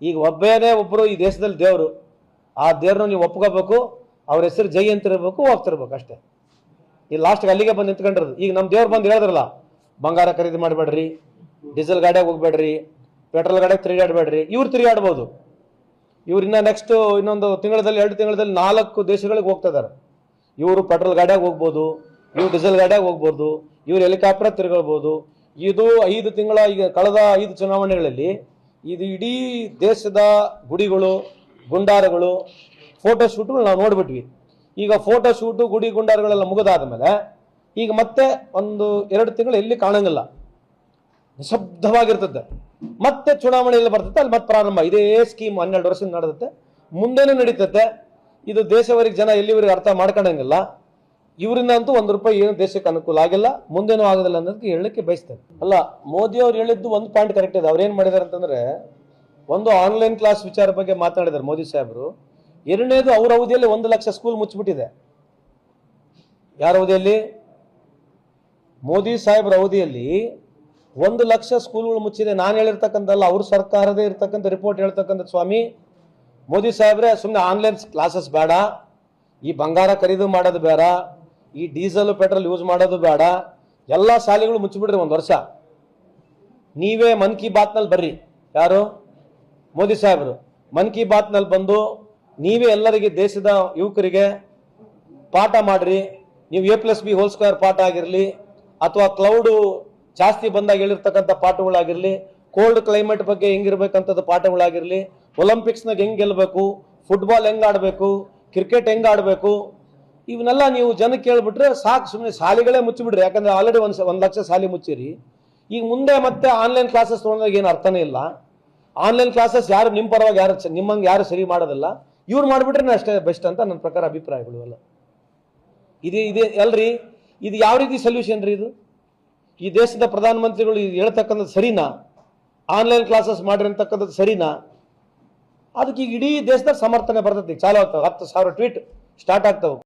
ಈಗ ಒಬ್ಬರು ಈ ದೇಶದಲ್ಲಿ ದೇವರು, ಆ ದೇವ್ರನ್ನ ನೀವು ಒಪ್ಕೋಬೇಕು, ಅವ್ರ ಹೆಸರು ಜೈ ಅಂತಿರ್ಬೇಕು, ಹೋಗ್ತಿರ್ಬೇಕು ಅಷ್ಟೇ. ಈ ಲಾಸ್ಟ್ಗೆ ಅಲ್ಲಿಗೆ ಬಂದು ನಿಂತ್ಕೊಂಡಿರೋದು. ಈಗ ನಮ್ಮ ದೇವ್ರು ಬಂದು ಹೇಳಿದ್ರಲ್ಲ, ಬಂಗಾರ ಖರೀದಿ ಮಾಡಬೇಡ್ರಿ, ಡೀಸೆಲ್ ಗಾಡಿಯಾಗ ಹೋಗ್ಬೇಡ್ರಿ, ಪೆಟ್ರೋಲ್ ಗಾಡಿಯಾಗ ತಿರುಗಾಡಬೇಡ್ರಿ. ಇವ್ರು ತಿರುಗಾಡ್ಬೋದು. ಇವ್ರು ನೆಕ್ಸ್ಟ್ ಇನ್ನೊಂದು ತಿಂಗಳಲ್ಲಿ 2 ತಿಂಗಳಲ್ಲಿ 4 ದೇಶಗಳಿಗೆ ಹೋಗ್ತಾ ಇದಾರೆ. ಇವರು ಪೆಟ್ರೋಲ್ ಗಾಡಿಯಾಗ ಹೋಗ್ಬೋದು, ಇವ್ರು ಡೀಸೆಲ್ ಗಾಡಿಯಾಗ ಹೋಗ್ಬೋದು, ಇವ್ರು ಹೆಲಿಕಾಪ್ಟರ್ ತಿರುಗಬಹುದು. ಇದು 5 ತಿಂಗಳ, ಈಗ ಕಳೆದ 5 ಚುನಾವಣೆಗಳಲ್ಲಿ ಇದು ಇಡೀ ದೇಶದ ಗುಡಿಗಳು, ಗುಂಡಾರಗಳು, ಫೋಟೋ ಶೂಟ್ಗಳು ನಾವು ನೋಡ್ಬಿಟ್ವಿ. ಈಗ ಫೋಟೋ ಶೂಟು, ಗುಡಿ ಗುಂಡಾರಗಳೆಲ್ಲ ಮುಗಿದಾದ ಮೇಲೆ ಈಗ ಮತ್ತೆ ಒಂದು 2 ತಿಂಗಳು ಎಲ್ಲಿ ಕಾಣಂಗಿಲ್ಲ, ನಿಶಬ್ದವಾಗಿರ್ತದೆ. ಮತ್ತೆ ಚುನಾವಣೆಯಲ್ಲಿ ಬರ್ತದೆ, ಅಲ್ಲಿ ಮತ್ತೆ ಪ್ರಾರಂಭ. ಇದೇ ಸ್ಕೀಮ್ 12 ವರ್ಷದಿಂದ ನಡೆದತ್ತೆ, ಮುಂದೆನೂ ನಡೀತತೆ. ಇದು ದೇಶವರಿಗೆ ಜನ ಎಲ್ಲಿವರೆಗೆ ಅರ್ಥ ಮಾಡ್ಕೊಂಡಂಗಿಲ್ಲ. ಇವರಿಂದ ಅಂತೂ ₹1 ಏನು ದೇಶಕ್ಕೆ ಅನುಕೂಲ ಆಗಿಲ್ಲ, ಮುಂದೇನೂ ಆಗೋದಿಲ್ಲ ಅನ್ನೋದಕ್ಕೆ ಹೇಳಲಿಕ್ಕೆ ಬಯಸ್ತೇನೆ. ಅಲ್ಲ, ಮೋದಿ ಅವ್ರು ಹೇಳಿದ್ದು ಒಂದು ಪಾಯಿಂಟ್ ಕರೆಕ್ಟ್ ಇದೆ. ಅವ್ರೇನು ಮಾಡಿದಾರೆ ಅಂತಂದ್ರೆ, ಒಂದು ಆನ್ಲೈನ್ ಕ್ಲಾಸ್ ವಿಚಾರ ಬಗ್ಗೆ ಮಾತನಾಡಿದ್ದಾರೆ ಮೋದಿ ಸಾಹೇಬರು. ಎರಡನೇದು, ಅವ್ರ ಅವಧಿಯಲ್ಲಿ 1 ಲಕ್ಷ ಸ್ಕೂಲ್ ಮುಚ್ಚಿಬಿಟ್ಟಿದೆ. ಯಾರ ಅವಧಿಯಲ್ಲಿ? ಮೋದಿ ಸಾಹೇಬ್ರ ಅವಧಿಯಲ್ಲಿ 1 ಲಕ್ಷ ಸ್ಕೂಲ್ಗಳು ಮುಚ್ಚಿದೆ. ನಾನು ಹೇಳಿರ್ತಕ್ಕಂಥಲ್ಲ, ಅವ್ರ ಸರ್ಕಾರದೇ ಇರ್ತಕ್ಕಂಥ ರಿಪೋರ್ಟ್ ಹೇಳ್ತಕ್ಕಂಥ. ಸ್ವಾಮಿ ಮೋದಿ ಸಾಹೇಬ್ರೆ, ಸುಮ್ಮನೆ ಆನ್ಲೈನ್ ಕ್ಲಾಸಸ್ ಬೇಡ, ಈ ಬಂಗಾರ ಖರೀದಿ ಮಾಡೋದು ಬೇಡ, ಈ ಡೀಸೆಲ್ ಪೆಟ್ರೋಲ್ ಯೂಸ್ ಮಾಡೋದು ಬೇಡ, ಎಲ್ಲ ಶಾಲೆಗಳು ಮುಚ್ಚಿಬಿಡ್ರಿ 1 ವರ್ಷ. ನೀವೇ ಮನ್ ಕಿ ಬಾತ್ನಲ್ಲಿ ಬರ್ರಿ. ಯಾರು? ಮೋದಿ ಸಾಹೇಬರು ಮನ್ ಕಿ ಬಾತ್ನಲ್ಲಿ ಬಂದು ನೀವೇ ಎಲ್ಲರಿಗೆ, ದೇಶದ ಯುವಕರಿಗೆ ಪಾಠ ಮಾಡ್ರಿ. ನೀವು A+B² ಪಾಠ ಆಗಿರಲಿ, ಅಥವಾ ಕ್ಲೌಡು ಜಾಸ್ತಿ ಬಂದಾಗ ಹೇಳಿರ್ತಕ್ಕಂಥ ಪಾಠಗಳಾಗಿರಲಿ, ಕೋಲ್ಡ್ ಕ್ಲೈಮೇಟ್ ಬಗ್ಗೆ ಹೆಂಗಿರ್ಬೇಕಂತದ್ದು ಪಾಠಗಳಾಗಿರಲಿ, ಒಲಿಂಪಿಕ್ಸ್ನಾಗ ಹೆಂಗೆ ಗೆಲ್ಲಬೇಕು, ಫುಟ್ಬಾಲ್ ಹೆಂಗೆ ಆಡಬೇಕು, ಕ್ರಿಕೆಟ್ ಹೆಂಗೆ ಆಡಬೇಕು, ಇವನ್ನೆಲ್ಲ ನೀವು ಜನಕ್ಕೆ ಕೇಳ್ಬಿಟ್ರೆ ಸಾಕು. ಸುಮ್ಮನೆ ಶಾಲೆಗಳೇ ಮುಚ್ಚಿಬಿಡ್ರಿ. ಯಾಕಂದ್ರೆ ಆಲ್ರೆಡಿ 1 ಲಕ್ಷ ಶಾಲೆ ಮುಚ್ಚಿರಿ. ಈಗ ಮುಂದೆ ಮತ್ತೆ ಆನ್ಲೈನ್ ಕ್ಲಾಸಸ್ ತೊಗೊಂಡಾಗ ಏನು ಅರ್ಥನೇ ಇಲ್ಲ. ಆನ್ಲೈನ್ ಕ್ಲಾಸಸ್ ಯಾರು ನಿಮ್ಮ ಪರವಾಗಿ ನಿಮ್ಮಂಗೆ ಯಾರು ಸರಿ ಮಾಡೋದಿಲ್ಲ. ಇವ್ರು ಮಾಡಿಬಿಟ್ರೆ ಅಷ್ಟೇ ಬೆಸ್ಟ್ ಅಂತ ನನ್ನ ಪ್ರಕಾರ ಅಭಿಪ್ರಾಯಗಳು ಎಲ್ಲ. ಇದೆ ಅಲ್ರಿ, ಇದು ಯಾವ ರೀತಿ ಸೊಲ್ಯೂಷನ್ ರೀ ಇದು? ಈ ದೇಶದ ಪ್ರಧಾನಮಂತ್ರಿಗಳು ಹೇಳ್ತಕ್ಕಂಥದ್ದು ಸರಿನಾ? ಆನ್ಲೈನ್ ಕ್ಲಾಸಸ್ ಮಾಡ್ರಿ ಅಂತಕ್ಕಂಥದ್ದು ಸರಿನಾ? ಅದಕ್ಕೆ ಈಗ ಇಡೀ ದೇಶದ ಸಮರ್ಥನೆ ಬರ್ತೈತಿ. ಚಾಲು ಆಗ್ತಾವೆ, 10,000 ಟ್ವೀಟ್ ಸ್ಟಾರ್ಟ್ ಆಗ್ತಾವೆ.